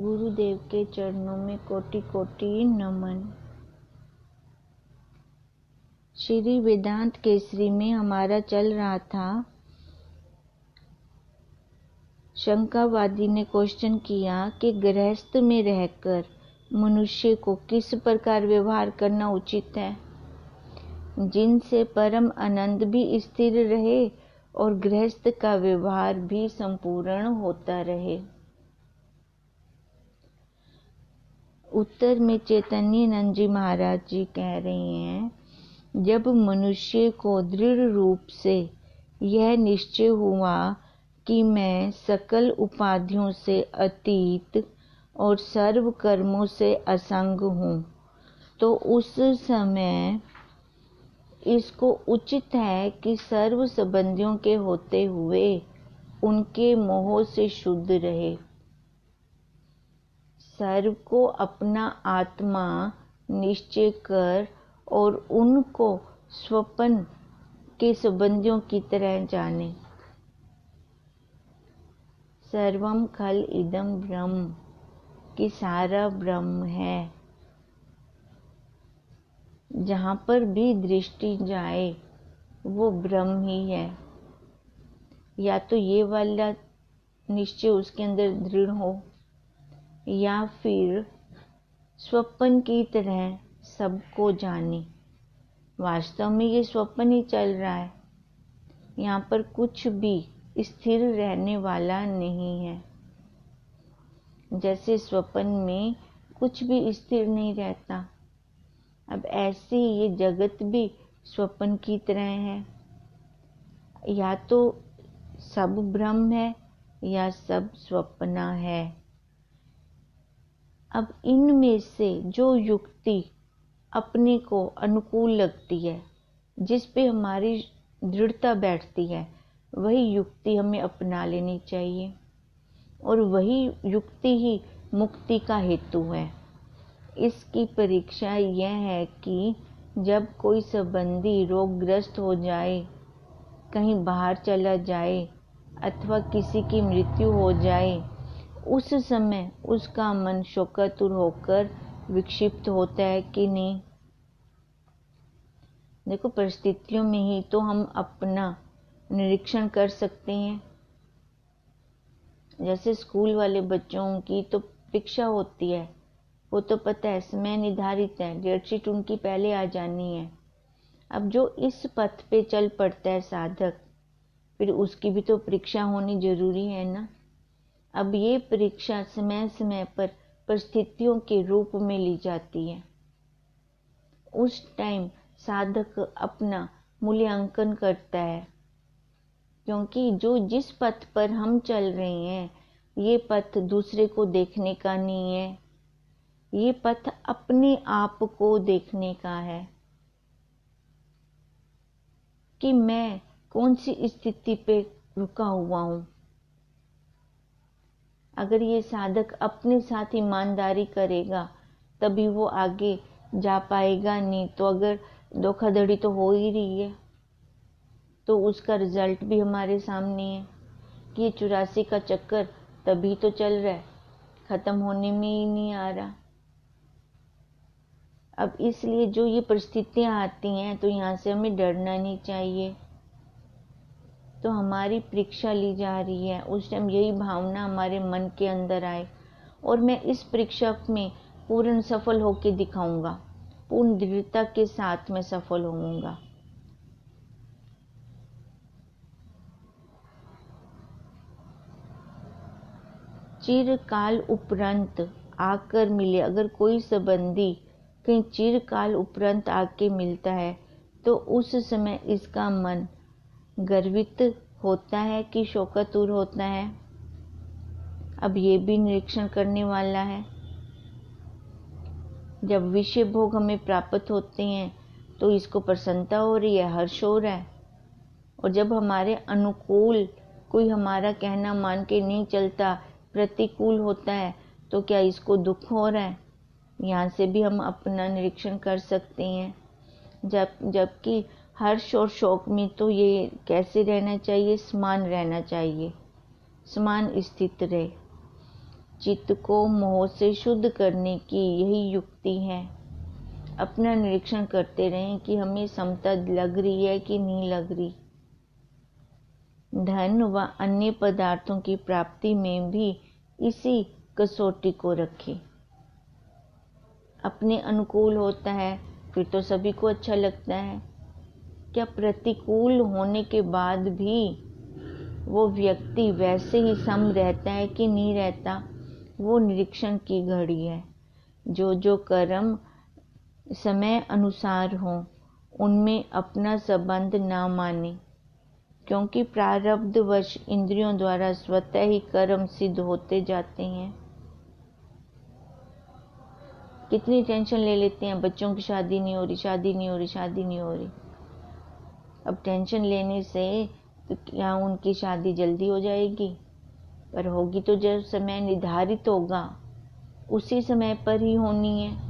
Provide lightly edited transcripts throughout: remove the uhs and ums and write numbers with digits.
गुरुदेव के चरणों में कोटि कोटि नमन। श्री वेदांत केसरी में हमारा चल रहा था, शंकावादी ने क्वेश्चन किया कि गृहस्थ में रहकर मनुष्य को किस प्रकार व्यवहार करना उचित है, जिनसे परम आनंद भी स्थिर रहे और गृहस्थ का व्यवहार भी संपूर्ण होता रहे। उत्तर में चैतन्यानंद जी महाराज जी कह रहे हैं, जब मनुष्य को दृढ़ रूप से यह निश्चय हुआ कि मैं सकल उपाधियों से अतीत और सर्व कर्मों से असंग हूँ, तो उस समय इसको उचित है कि सर्व संबंधियों के होते हुए उनके मोह से शुद्ध रहे। सर्व को अपना आत्मा निश्चय कर और उनको स्वप्न के संबंधियों की तरह जाने। सर्वम खल इदम ब्रह्म, कि सारा ब्रह्म है। जहाँ पर भी दृष्टि जाए वो ब्रह्म ही है। या तो ये वाला निश्चय उसके अंदर दृढ़ हो, या फिर स्वप्न की तरह सबको जाने। वास्तव में ये स्वप्न ही चल रहा है, यहाँ पर कुछ भी स्थिर रहने वाला नहीं है। जैसे स्वप्न में कुछ भी स्थिर नहीं रहता, अब ऐसे ये जगत भी स्वप्न की तरह है। या तो सब ब्रह्म है या सब स्वप्न है। अब इनमें से जो युक्ति अपने को अनुकूल लगती है, जिस पे हमारी दृढ़ता बैठती है, वही युक्ति हमें अपना लेनी चाहिए और वही युक्ति ही मुक्ति का हेतु है। इसकी परीक्षा यह है कि जब कोई संबंधी रोगग्रस्त हो जाए, कहीं बाहर चला जाए अथवा किसी की मृत्यु हो जाए, उस समय उसका मन शोकातुर होकर विक्षिप्त होता है कि नहीं। देखो, परिस्थितियों में ही तो हम अपना निरीक्षण कर सकते हैं। जैसे स्कूल वाले बच्चों की तो परीक्षा होती है, वो तो पता है समय निर्धारित है, डेट शीट उनकी पहले आ जानी है। अब जो इस पथ पे चल पड़ता है साधक, फिर उसकी भी तो परीक्षा होनी जरूरी है ना। अब ये परीक्षा समय समय पर परिस्थितियों के रूप में ली जाती है। उस टाइम साधक अपना मूल्यांकन करता है, क्योंकि जो जिस पथ पर हम चल रहे हैं, ये पथ दूसरे को देखने का नहीं है, ये पथ अपने आप को देखने का है कि मैं कौन सी स्थिति पे रुका हुआ हूँ। अगर ये साधक अपने साथ ईमानदारी करेगा तभी वो आगे जा पाएगा, नहीं तो अगर धोखाधड़ी तो हो ही रही है तो उसका रिजल्ट भी हमारे सामने है कि ये 84 का चक्कर तभी तो चल रहा है, खत्म होने में ही नहीं आ रहा। अब इसलिए जो ये परिस्थितियां आती हैं तो यहाँ से हमें डरना नहीं चाहिए। तो हमारी परीक्षा ली जा रही है, उस टाइम यही भावना हमारे मन के अंदर आए और मैं इस परीक्षा में पूर्ण सफल होकर दिखाऊंगा, पूर्ण दृढ़ता के साथ मैं सफल होऊंगा। चिरकाल उपरांत आकर मिले, अगर कोई संबंधी कहीं चिरकाल उपरांत आके मिलता है तो उस समय इसका मन गर्वित होता है कि शोकातुर होता है। अब ये भी निरीक्षण करने वाला है। जब विषय भोग हमें प्राप्त होते हैं तो इसको प्रसन्नता हो रही है, हर्ष हो रहा है, और जब हमारे अनुकूल कोई हमारा कहना मान के नहीं चलता, प्रतिकूल होता है, तो क्या इसको दुख हो रहा है। यहाँ से भी हम अपना निरीक्षण कर सकते हैं। जबकि हर्ष और शोक में तो ये कैसे रहना चाहिए, समान रहना चाहिए, समान स्थित रहे। चित्त को मोह से शुद्ध करने की यही युक्ति है। अपना निरीक्षण करते रहें कि हमें समता लग रही है कि नहीं लग रही। धन व अन्य पदार्थों की प्राप्ति में भी इसी कसौटी को रखें। अपने अनुकूल होता है फिर तो सभी को अच्छा लगता है। क्या प्रतिकूल होने के बाद भी वो व्यक्ति वैसे ही सम रहता है कि नहीं रहता, वो निरीक्षण की घड़ी है। जो कर्म समय अनुसार हो उनमें अपना संबंध ना माने, क्योंकि प्रारब्धवश इंद्रियों द्वारा स्वतः ही कर्म सिद्ध होते जाते हैं। कितनी टेंशन ले लेते हैं, बच्चों की शादी नहीं हो रही, शादी नहीं हो रही, शादी नहीं हो रही। अब टेंशन लेने से तो क्या उनकी शादी जल्दी हो जाएगी? पर होगी तो जब समय निर्धारित होगा उसी समय पर ही होनी है।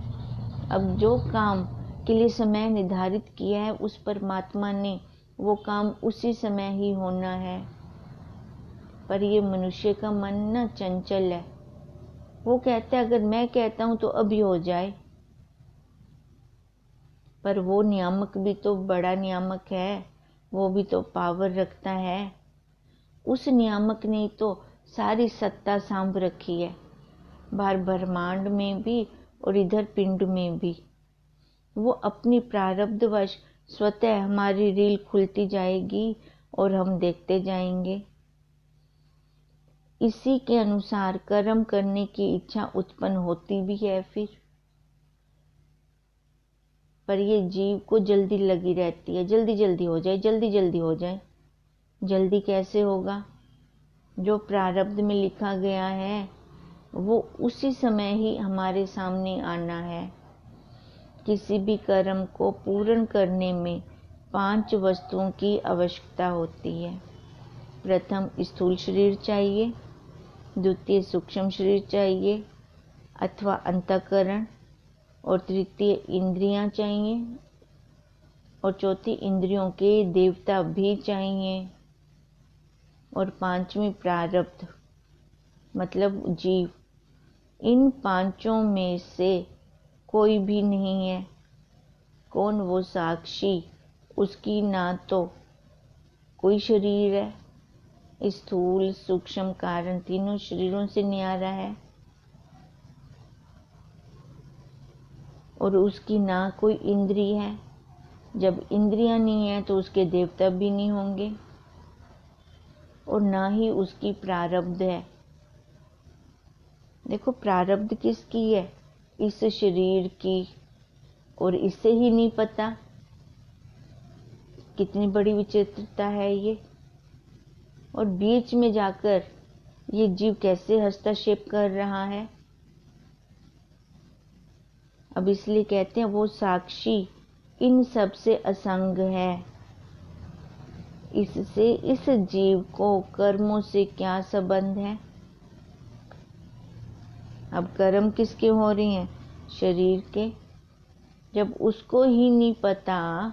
अब जो काम के लिए समय निर्धारित किया है उस परमात्मा ने, वो काम उसी समय ही होना है। पर ये मनुष्य का मन ना चंचल है, वो कहता है अगर मैं कहता हूँ तो अभी हो जाए। पर वो नियामक भी तो बड़ा नियामक है, वो भी तो पावर रखता है। उस नियामक ने तो सारी सत्ता सांभ रखी है, बाहर ब्रह्मांड में भी और इधर पिंड में भी। वो अपनी प्रारब्धवश स्वतः हमारी रील खुलती जाएगी और हम देखते जाएंगे। इसी के अनुसार कर्म करने की इच्छा उत्पन्न होती भी है फिर। पर ये जीव को जल्दी लगी रहती है, जल्दी जल्दी हो जाए, जल्दी जल्दी हो जाए। जल्दी कैसे होगा? जो प्रारब्ध में लिखा गया है वो उसी समय ही हमारे सामने आना है। किसी भी कर्म को पूर्ण करने में 5 वस्तुओं की आवश्यकता होती है। प्रथम स्थूल शरीर चाहिए, द्वितीय सूक्ष्म शरीर चाहिए अथवा अंतःकरण, और तृतीय इंद्रियां चाहिए, और चौथी इंद्रियों के देवता भी चाहिए, और 5वीं प्रारब्ध मतलब जीव। इन 5 में से कोई भी नहीं है। कौन? वो साक्षी। उसकी ना तो कोई शरीर है, स्थूल सूक्ष्म कारण तीनों शरीरों से न्यारा है, और उसकी ना कोई इंद्रिय है। जब इंद्रियां नहीं है तो उसके देवता भी नहीं होंगे, और ना ही उसकी प्रारब्ध है। देखो प्रारब्ध किसकी है? इस शरीर की, और इसे ही नहीं पता। कितनी बड़ी विचित्रता है ये। और बीच में जाकर ये जीव कैसे हस्तक्षेप कर रहा है। अब इसलिए कहते हैं वो साक्षी इन सब से असंग है। इससे इस जीव को कर्मों से क्या संबंध है? अब कर्म किसके हो रहे हैं? शरीर के। जब उसको ही नहीं पता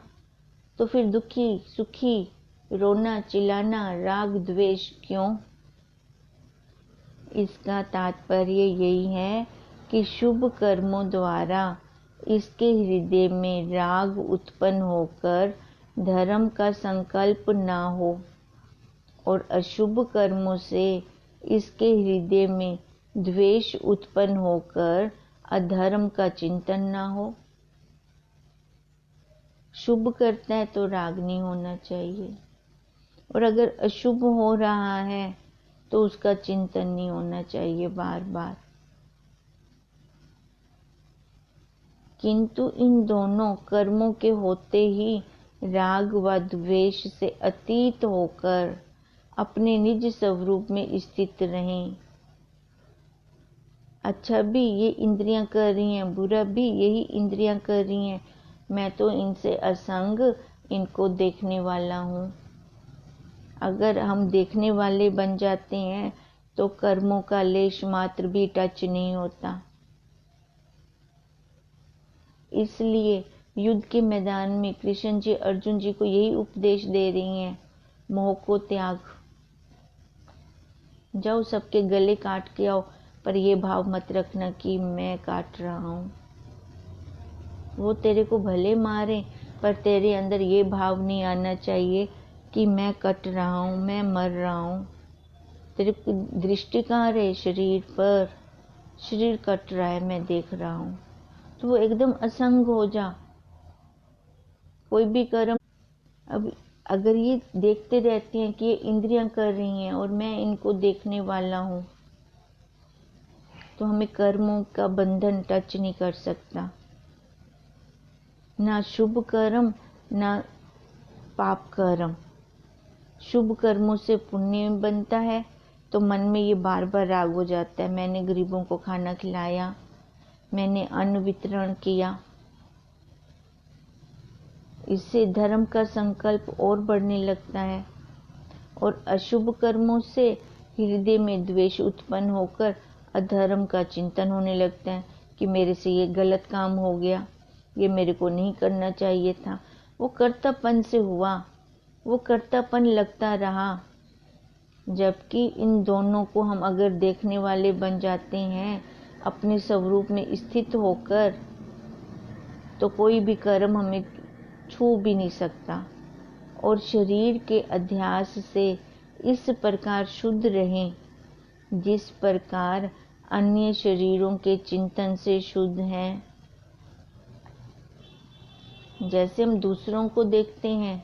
तो फिर दुखी सुखी रोना चिल्लाना राग द्वेष क्यों? इसका तात्पर्य यही है कि शुभ कर्मों द्वारा इसके हृदय में राग उत्पन्न होकर धर्म का संकल्प ना हो, और अशुभ कर्मों से इसके हृदय में द्वेष उत्पन्न होकर अधर्म का चिंतन ना हो। शुभ करता है तो राग नहीं होना चाहिए, और अगर अशुभ हो रहा है तो उसका चिंतन नहीं होना चाहिए बार बार। किंतु इन दोनों कर्मों के होते ही राग व द्वेष से अतीत होकर अपने निज स्वरूप में स्थित रहें। अच्छा भी ये इंद्रियां कर रही हैं, बुरा भी यही इंद्रियां कर रही हैं, मैं तो इनसे असंग, इनको देखने वाला हूँ। अगर हम देखने वाले बन जाते हैं तो कर्मों का लेश मात्र भी टच नहीं होता। इसलिए युद्ध के मैदान में कृष्ण जी अर्जुन जी को यही उपदेश दे रही हैं, मोह को त्याग। जाओ सबके गले काट के आओ, पर ये भाव मत रखना कि मैं काट रहा हूँ। वो तेरे को भले मारे, पर तेरे अंदर ये भाव नहीं आना चाहिए कि मैं कट रहा हूँ, मैं मर रहा हूँ। तेरी दृष्टि कहाँ रहे? शरीर पर। शरीर कट रहा है, मैं देख रहा हूँ। तो वो एकदम असंग हो जा। कोई भी कर्म, अब अगर ये देखते रहती हैं कि ये इंद्रियां कर रही हैं और मैं इनको देखने वाला हूँ, तो हमें कर्मों का बंधन टच नहीं कर सकता। ना शुभ कर्म, ना पाप कर्म। शुभ कर्मों से पुण्य बनता है, तो मन में ये बार बार राग हो जाता है, मैंने गरीबों को खाना खिलाया, मैंने अन्न वितरण किया। इससे धर्म का संकल्प और बढ़ने लगता है। और अशुभ कर्मों से हृदय में द्वेष उत्पन्न होकर अधर्म का चिंतन होने लगता है कि मेरे से ये गलत काम हो गया, ये मेरे को नहीं करना चाहिए था। वो कर्तापन से हुआ, वो कर्तापन लगता रहा। जबकि इन दोनों को हम अगर देखने वाले बन जाते हैं अपने स्वरूप में स्थित होकर, तो कोई भी कर्म हमें छू भी नहीं सकता। और शरीर के अध्यास से इस प्रकार शुद्ध रहें जिस प्रकार अन्य शरीरों के चिंतन से शुद्ध हैं। जैसे हम दूसरों को देखते हैं,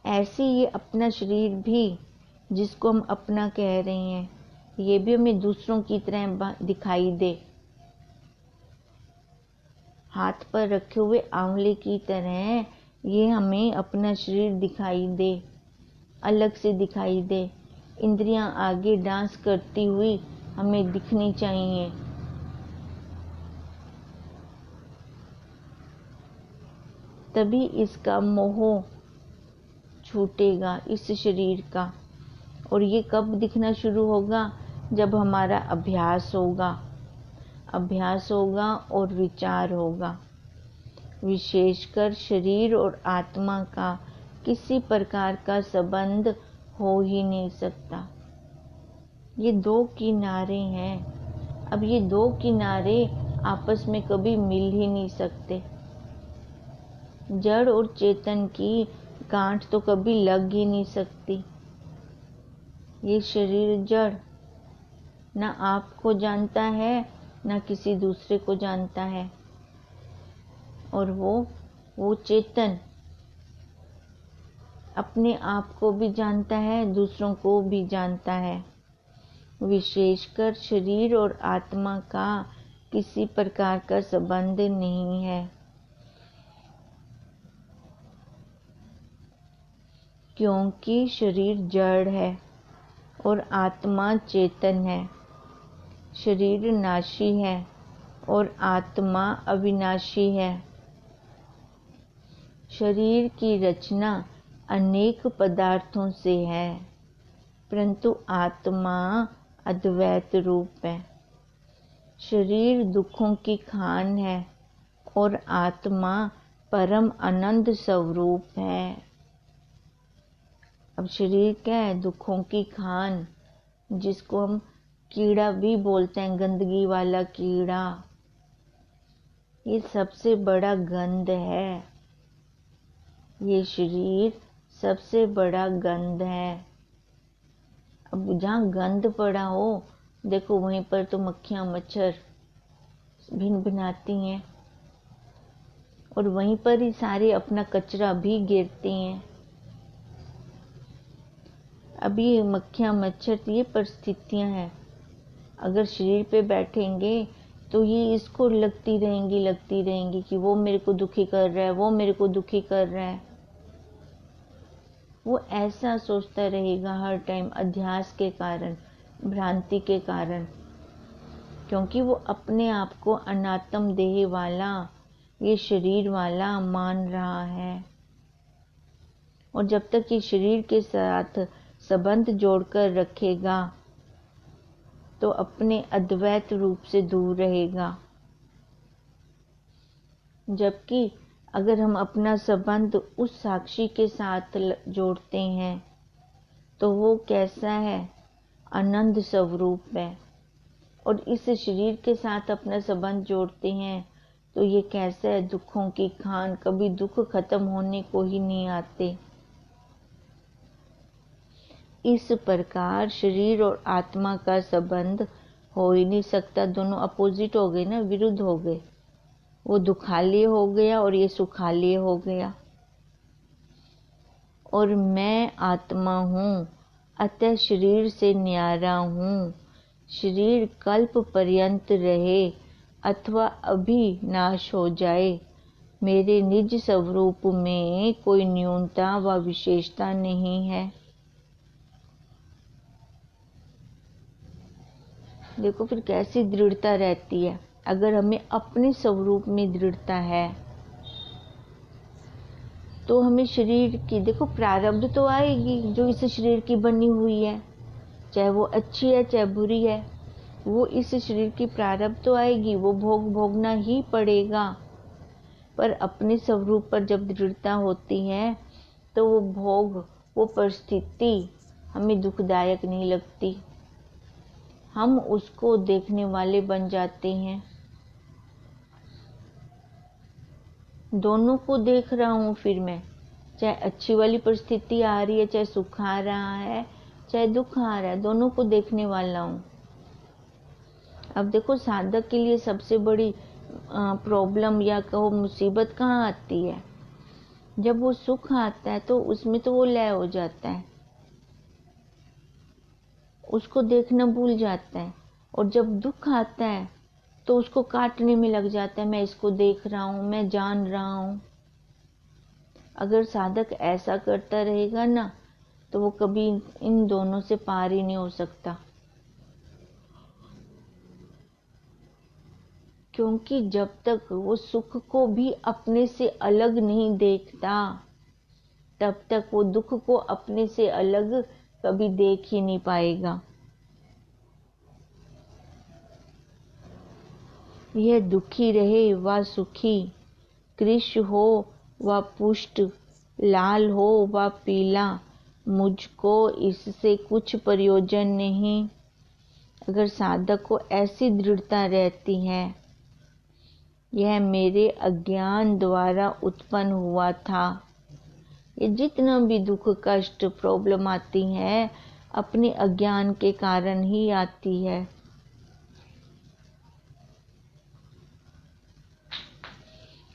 ऐसे ये अपना शरीर भी, जिसको हम अपना कह रहे हैं, ये भी हमें दूसरों की तरह दिखाई दे। हाथ पर रखे हुए आंवले की तरह ये हमें अपना शरीर दिखाई दे, अलग से दिखाई दे। इंद्रियां आगे डांस करती हुई हमें दिखनी चाहिए। तभी इसका मोह छूटेगा इस शरीर का। और ये कब दिखना शुरू होगा? जब हमारा अभ्यास होगा, अभ्यास होगा और विचार होगा। विशेषकर शरीर और आत्मा का किसी प्रकार का संबंध हो ही नहीं सकता। ये दो किनारे हैं। अब ये दो किनारे आपस में कभी मिल ही नहीं सकते। जड़ और चेतन की गांठ तो कभी लग ही नहीं सकती। ये शरीर जड़ ना आपको जानता है, ना किसी दूसरे को जानता है। और वो चेतन अपने आप को भी जानता है, दूसरों को भी जानता है। विशेषकर शरीर और आत्मा का किसी प्रकार का संबंध नहीं है, क्योंकि शरीर जड़ है और आत्मा चेतन है। शरीर नाशी है और आत्मा अविनाशी है। शरीर की रचना अनेक पदार्थों से है, परंतु आत्मा अद्वैत रूप है। शरीर दुखों की खान है और आत्मा परम आनंद स्वरूप है। अब शरीर क्या है? दुखों की खान, जिसको हम कीड़ा भी बोलते हैं, गंदगी वाला कीड़ा। ये सबसे बड़ा गंध है। ये शरीर सबसे बड़ा गंध है। अब जहाँ गंध पड़ा हो, देखो वहीं पर तो मक्खियाँ मच्छर भिन भिनाती हैं और वहीं पर ही सारे अपना कचरा भी गिरती हैं। अब ये मक्खियाँ मच्छर, ये परिस्थितियाँ हैं। अगर शरीर पे बैठेंगे तो ये इसको लगती रहेंगी कि वो मेरे को दुखी कर रहा है, वो मेरे को दुखी कर रहा है। वो ऐसा सोचता रहेगा हर टाइम, अध्यास के कारण, भ्रांति के कारण, क्योंकि वो अपने आप को अनात्म देह वाला, ये शरीर वाला मान रहा है। और जब तक ये शरीर के साथ संबंध जोड़कर रखेगा तो अपने अद्वैत रूप से दूर रहेगा। जबकि अगर हम अपना संबंध उस साक्षी के साथ जोड़ते हैं तो वो कैसा है? आनंद स्वरूप है। और इस शरीर के साथ अपना संबंध जोड़ते हैं, तो ये कैसा है, दुखों की खान, कभी दुख खत्म होने को ही नहीं आते। इस प्रकार शरीर और आत्मा का संबंध हो ही नहीं सकता। दोनों अपोजिट हो गए ना, विरुद्ध हो गए। वो दुखालय हो गया और ये सुखालय हो गया। और मैं आत्मा हूँ, अतः शरीर से न्यारा हूँ। शरीर कल्प पर्यंत रहे अथवा अभी नाश हो जाए, मेरे निज स्वरूप में कोई न्यूनता व विशेषता नहीं है। देखो फिर कैसी दृढ़ता रहती है। अगर हमें अपने स्वरूप में दृढ़ता है तो हमें शरीर की, देखो प्रारब्ध तो आएगी जो इस शरीर की बनी हुई है, चाहे वो अच्छी है चाहे बुरी है, वो इस शरीर की प्रारब्ध तो आएगी, वो भोगना ही पड़ेगा। पर अपने स्वरूप पर जब दृढ़ता होती है तो वो भोग, वो परिस्थिति हमें दुखदायक नहीं लगती। हम उसको देखने वाले बन जाते हैं। दोनों को देख रहा हूँ फिर मैं, चाहे अच्छी वाली परिस्थिति आ रही है, चाहे सुख आ रहा है, चाहे दुख आ रहा है, दोनों को देखने वाला हूँ। अब देखो साधक के लिए सबसे बड़ी प्रॉब्लम या कहो मुसीबत कहाँ आती है? जब वो सुख आता है तो उसमें तो वो लय हो जाता है, उसको देखना भूल जाता है। और जब दुख आता है तो उसको काटने में लग जाता है, मैं इसको देख रहा हूँ, मैं जान रहा हूँ। अगर साधक ऐसा करता रहेगा ना तो वो कभी इन दोनों से पार ही नहीं हो सकता। क्योंकि जब तक वो सुख को भी अपने से अलग नहीं देखता, तब तक वो दुख को अपने से अलग कभी देख ही नहीं पाएगा। यह दुखी रहे व सुखी, कृश हो व पुष्ट, लाल हो व पीला, मुझको इससे कुछ प्रयोजन नहीं। अगर साधक को ऐसी दृढ़ता रहती है, यह मेरे अज्ञान द्वारा उत्पन्न हुआ था। ये जितना भी दुख कष्ट प्रॉब्लम आती है अपने अज्ञान के कारण ही आती है।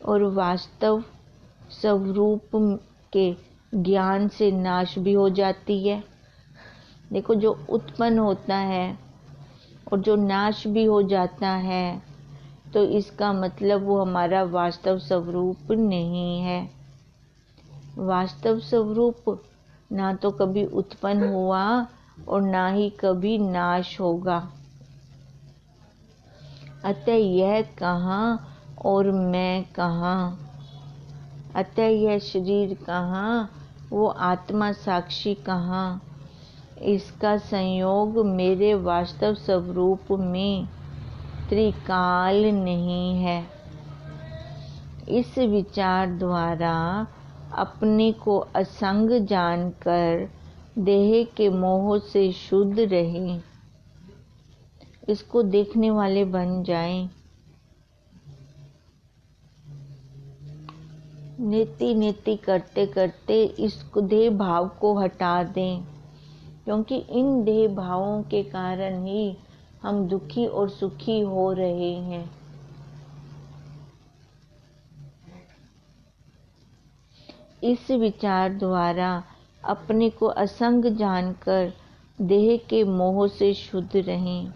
और वास्तव स्वरूप के ज्ञान से नाश भी हो जाती है। देखो जो उत्पन्न होता है और जो नाश भी हो जाता है, तो इसका मतलब वो हमारा वास्तव स्वरूप नहीं है। वास्तव स्वरूप ना तो कभी उत्पन्न हुआ और ना ही कभी नाश होगा। अतः यह कहाँ और मैं कहाँ, अतः यह शरीर कहाँ, वो आत्मा साक्षी कहाँ, इसका संयोग मेरे वास्तव स्वरूप में त्रिकाल नहीं है। इस विचार द्वारा अपने को असंग जानकर देह के मोह से शुद्ध रहें, इसको देखने वाले बन जाएं। नीति नीति करते करते इस देह भाव को हटा दें, क्योंकि इन देह भावों के कारण ही हम दुखी और सुखी हो रहे हैं। इस विचार द्वारा अपने को असंग जानकर देह के मोह से शुद्ध रहें।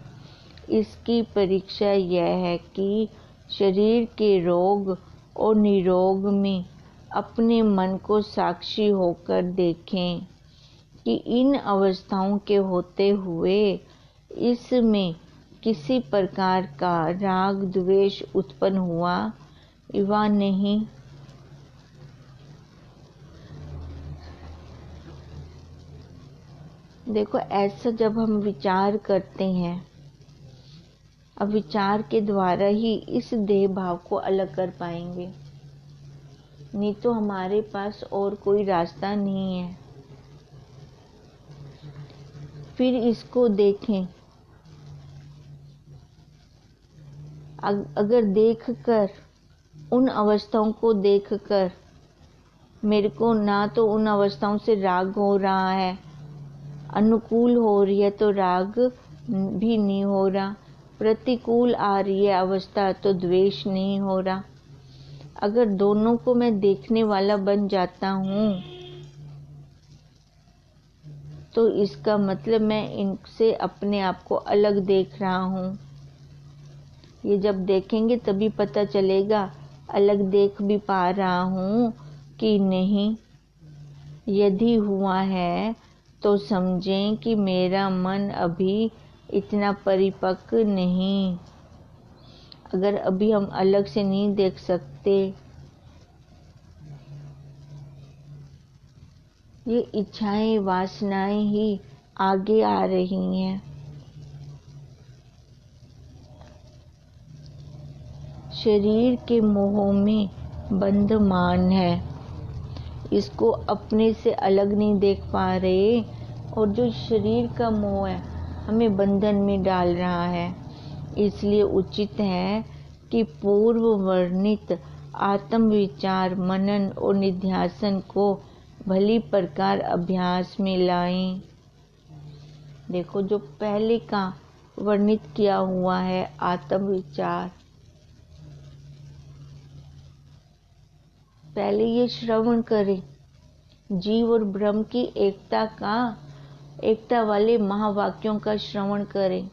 इसकी परीक्षा यह है कि शरीर के रोग और निरोग में अपने मन को साक्षी होकर देखें कि इन अवस्थाओं के होते हुए इसमें किसी प्रकार का राग द्वेष उत्पन्न हुआ या नहीं। देखो ऐसा जब हम विचार करते हैं, अब विचार के द्वारा ही इस देह भाव को अलग कर पाएंगे, नहीं तो हमारे पास और कोई रास्ता नहीं है। फिर इसको देखें अगर देखकर, उन अवस्थाओं को देखकर मेरे को ना तो उन अवस्थाओं से राग हो रहा है, अनुकूल हो रही है तो राग भी नहीं हो रहा, प्रतिकूल आ रही है अवस्था तो द्वेष नहीं हो रहा। अगर दोनों को मैं देखने वाला बन जाता हूँ तो इसका मतलब मैं इनसे अपने आप को अलग देख रहा हूँ। ये जब देखेंगे तभी पता चलेगा अलग देख भी पा रहा हूँ कि नहीं। यदि हुआ है तो समझें कि मेरा मन अभी इतना परिपक्व नहीं। अगर अभी हम अलग से नहीं देख सकते, ये इच्छाएं वासनाएं ही आगे आ रही हैं। शरीर के मोह में बंधमान है, इसको अपने से अलग नहीं देख पा रहे, और जो शरीर का मोह है हमें बंधन में डाल रहा है। इसलिए उचित है कि पूर्व वर्णित आत्म विचार, मनन और निध्यासन को भली प्रकार अभ्यास में लाएं। देखो, जो पहले का वर्णित किया हुआ है आत्म विचार, पहले ये श्रवण करें, जीव और ब्रह्म की एकता वाले महावाक्यों का श्रवण करें।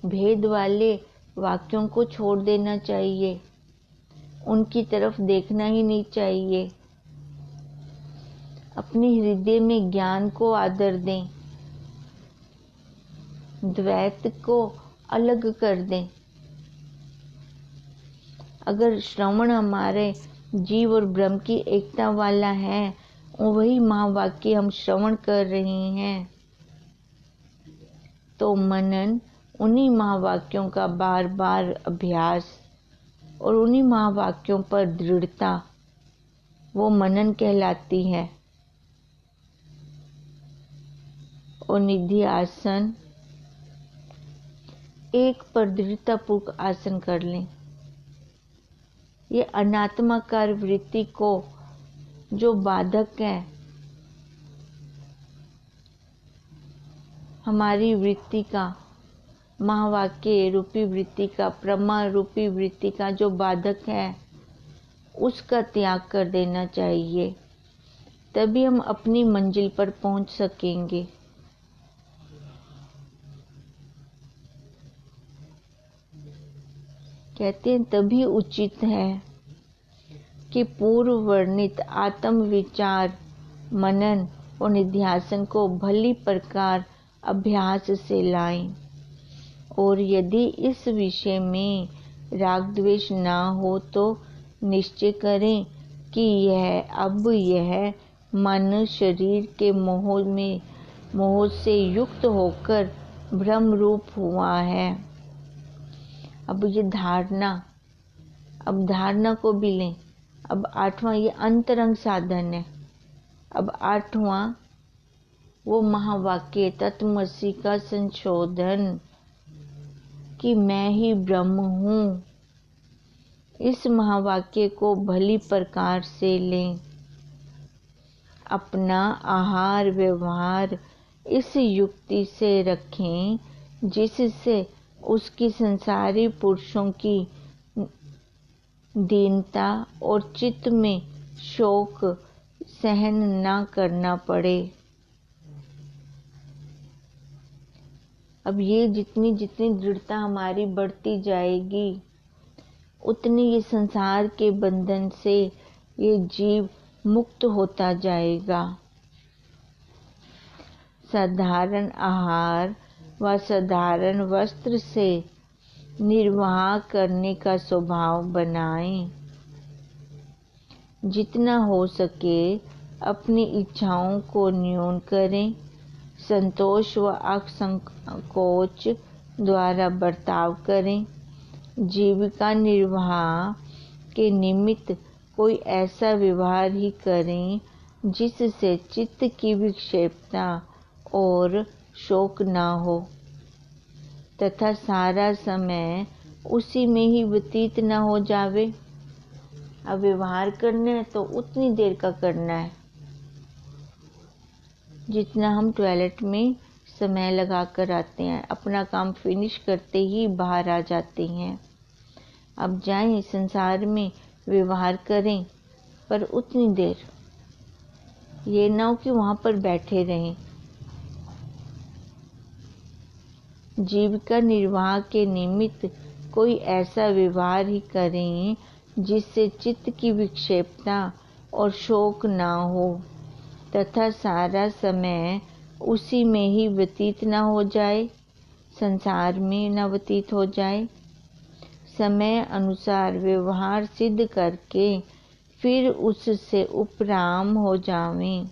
भेद वाले वाक्यों को छोड़ देना चाहिए, उनकी तरफ देखना ही नहीं चाहिए। अपने हृदय में ज्ञान को आदर दें, द्वैत को अलग कर दें। अगर श्रवण हमारे जीव और ब्रह्म की एकता वाला है, वही महावाक्य हम श्रवण कर रहे हैं, तो मनन उन्हीं महावाक्यों का बार बार अभ्यास और उन्हीं महावाक्यों पर दृढ़ता, वो मनन कहलाती है। और निधि आसन, एक पर दृढ़तापूर्वक आसन कर लें। ये अनात्माकार वृत्ति को जो बाधक है, हमारी वृत्ति का, महावाक्य रूपी वृत्ति का, प्रमा रूपी वृत्ति का जो बाधक है, उसका त्याग कर देना चाहिए। तभी हम अपनी मंजिल पर पहुंच सकेंगे। कहते हैं तभी उचित है कि पूर्व वर्णित आत्म विचार, मनन और निध्यासन को भली प्रकार अभ्यास से लाएं। और यदि इस विषय में राग द्वेष ना हो तो निश्चय करें कि यह मन शरीर के मोह से युक्त होकर ब्रह्म रूप हुआ है। अब ये धारणा को भी लें। अब 8वां ये अंतरंग साधन है। अब 8वां वो महावाक्य तत्वमसि का संशोधन कि मैं ही ब्रह्म हूँ। इस महावाक्य को भली प्रकार से लें। अपना आहार व्यवहार इस युक्ति से रखें जिससे उसकी संसारी पुरुषों की दीनता और चित्त में शोक सहन ना करना पड़े। अब ये जितनी दृढ़ता हमारी बढ़ती जाएगी, उतनी ये संसार के बंधन से ये जीव मुक्त होता जाएगा। साधारण आहार व साधारण वस्त्र से निर्वाह करने का स्वभाव बनाएं। जितना हो सके अपनी इच्छाओं को न्यून करें। संतोष व असंकोच द्वारा बर्ताव करें। जीविका निर्वाह के निमित्त कोई ऐसा व्यवहार ही करें जिससे चित्त की विक्षेपता और शोक ना हो। तथा सारा समय उसी में ही व्यतीत न हो जावे। अब व्यवहार करना है तो उतनी देर का करना है जितना हम टॉयलेट में समय लगा कर आते हैं, अपना काम फिनिश करते ही बाहर आ जाते हैं। अब जाएं संसार में व्यवहार करें, पर उतनी देर, ये ना हो कि वहाँ पर बैठे रहें। जीविका निर्वाह के निमित्त कोई ऐसा व्यवहार ही करें जिससे चित्त की विक्षेपता और शोक ना हो तथा सारा समय उसी में ही व्यतीत न हो जाए, संसार में न व्यतीत हो जाए। समय अनुसार व्यवहार सिद्ध करके फिर उससे उपराम हो जावें।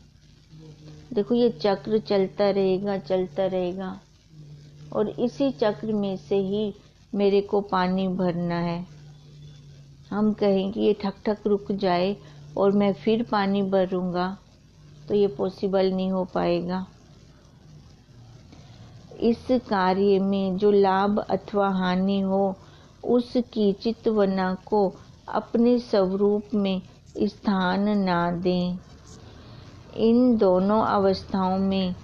देखो ये चक्र चलता रहेगा और इसी चक्र में से ही मेरे को पानी भरना है। हम कहें कि ये ठक ठक रुक जाए और मैं फिर पानी भरूंगा, तो ये पॉसिबल नहीं हो पाएगा। इस कार्य में जो लाभ अथवा हानि हो, उसकी चित्तवना को अपने स्वरूप में स्थान ना दें। इन दोनों अवस्थाओं में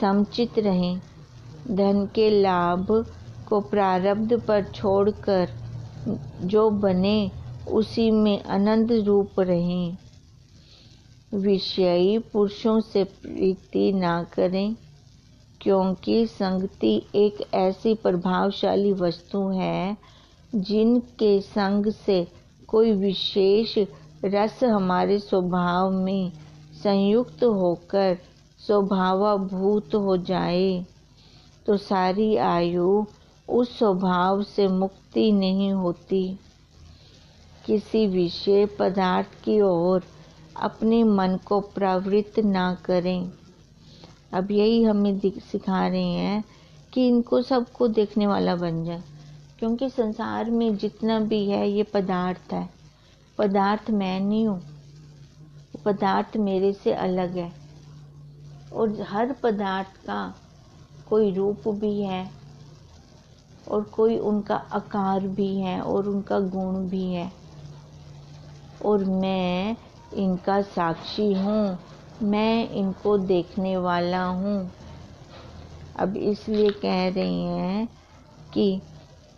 समचित रहें। धन के लाभ को प्रारब्ध पर छोड़कर जो बने उसी में आनंद रूप रहें। विषयी पुरुषों से प्रीति ना करें, क्योंकि संगति एक ऐसी प्रभावशाली वस्तु है जिनके संग से कोई विशेष रस हमारे स्वभाव में संयुक्त होकर स्वभावभूत हो जाए तो सारी आयु उस स्वभाव से मुक्ति नहीं होती। किसी विषय पदार्थ की ओर अपने मन को प्रवृत्त ना करें। अब यही हमें सिखा रहे हैं कि इनको सबको देखने वाला बन जाए, क्योंकि संसार में जितना भी है ये पदार्थ है। पदार्थ मैं नहीं हूँ, पदार्थ मेरे से अलग है और हर पदार्थ का कोई रूप भी है और कोई उनका आकार भी है और उनका गुण भी है, और मैं इनका साक्षी हूँ, मैं इनको देखने वाला हूँ। अब इसलिए कह रहे हैं कि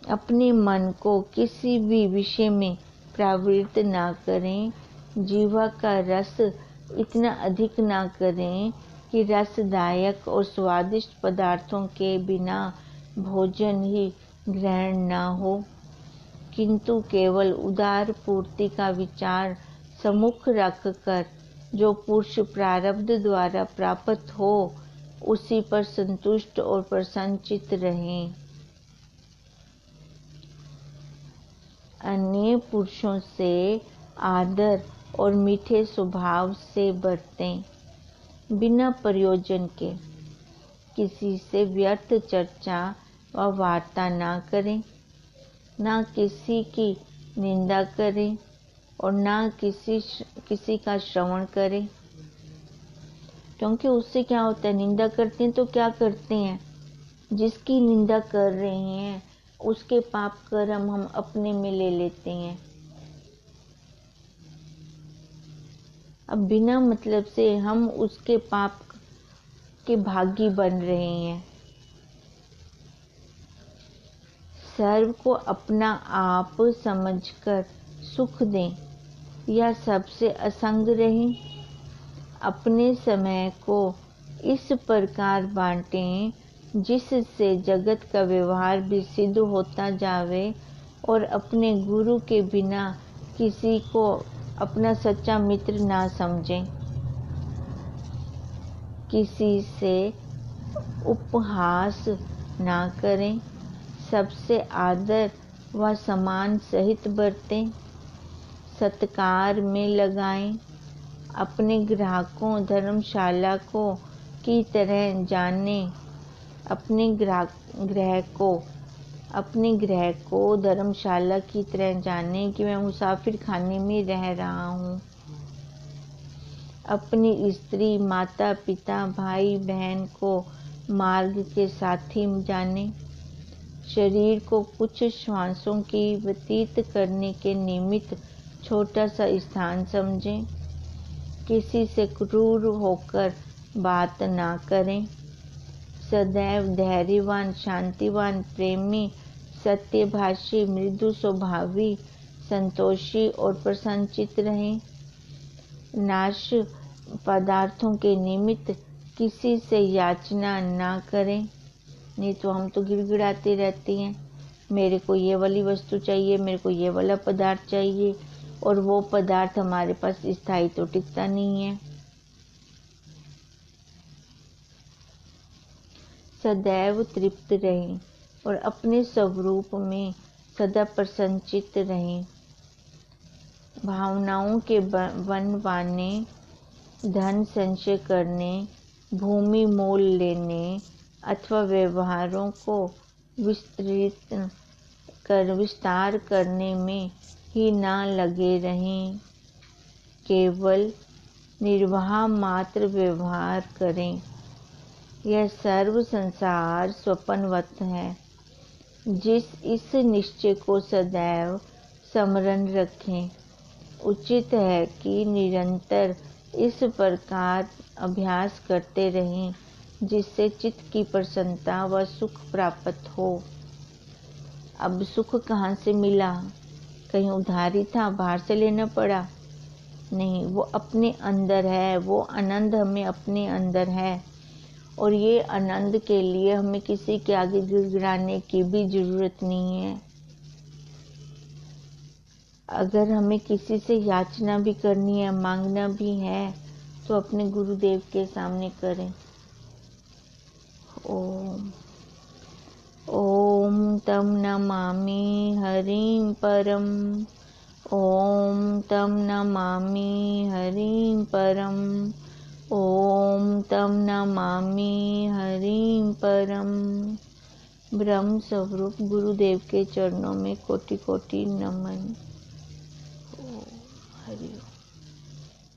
अपने मन को किसी भी विषय में प्रवृत्त ना करें, जीवा का रस इतना अधिक ना करें कि रसदायक और स्वादिष्ट पदार्थों के बिना भोजन ही ग्रहण ना हो, किंतु केवल उदार पूर्ति का विचार सम्मुख रखकर जो पुरुष प्रारब्ध द्वारा प्राप्त हो उसी पर संतुष्ट और प्रसन्नचित्त रहें। अन्य पुरुषों से आदर और मीठे स्वभाव से बरतें, बिना प्रयोजन के किसी से व्यर्थ चर्चा व वार्ता ना करें, ना किसी की निंदा करें और ना किसी का श्रवण करें, क्योंकि उससे क्या होता है, निंदा करते हैं तो क्या करते हैं, जिसकी निंदा कर रहे हैं उसके पाप कर्म हम अपने में ले लेते हैं। अब बिना मतलब से हम उसके पाप के भागी बन रहे हैं। सर्व को अपना आप समझकर सुख दें या सबसे असंग रहें। अपने समय को इस प्रकार बांटें जिससे जगत का व्यवहार भी सिद्ध होता जावे और अपने गुरु के बिना किसी को अपना सच्चा मित्र ना समझें। किसी से उपहास ना करें, सबसे आदर व सम्मान सहित बरतें, सत्कार में लगाएं। अपने ग्राहकों धर्मशाला को की तरह जानें। अपने गृह को धर्मशाला की तरह जानें कि मैं मुसाफिर खाने में रह रहा हूँ। अपनी स्त्री, माता पिता, भाई बहन को मार्ग के साथी जानें। शरीर को कुछ श्वासों की व्यतीत करने के निमित्त छोटा सा स्थान समझें। किसी से क्रूर होकर बात ना करें। सदैव धैर्यवान, शांतिवान, प्रेमी, सत्यभाषी, मृदु स्वभावी, संतोषी और प्रसन्नचित्त रहें। नाश पदार्थों के निमित्त किसी से याचना ना करें। नहीं तो हम तो गिड़गिड़ाते रहते हैं, मेरे को ये वाली वस्तु चाहिए, मेरे को ये वाला पदार्थ चाहिए, और वो पदार्थ हमारे पास स्थायी तो टिकता नहीं है। सदैव तृप्त रहें और अपने स्वरूप में सदा प्रसन्नचित्त रहें। भावनाओं के बनवाने, धन संचय करने, भूमि मोल लेने अथवा व्यवहारों को विस्तार करने में ही ना लगे रहें। केवल निर्वाह मात्र व्यवहार करें। यह सर्व संसार स्वप्नवत है। इस निश्चय को सदैव स्मरण रखें। उचित है कि निरंतर इस प्रकार अभ्यास करते रहें, जिससे चित्त की प्रसन्नता व सुख प्राप्त हो। अब सुख कहाँ से मिला? कहीं उधारी था, बाहर से लेना पड़ा? नहीं, वो अपने अंदर है। वो आनंद हमें अपने अंदर है, और ये आनंद के लिए हमें किसी के आगे गिड़गिड़ाने की भी जरूरत नहीं है। अगर हमें किसी से याचना भी करनी है, मांगना भी है, तो अपने गुरुदेव के सामने करें। ओम ओम तम नमामि हरिं परम। ओम तम नमामि हरिं परम। ओम तम नमामि हरिं परम। ब्रह्म स्वरूप गुरुदेव के चरणों में कोटि कोटि नमन। हरि ओम।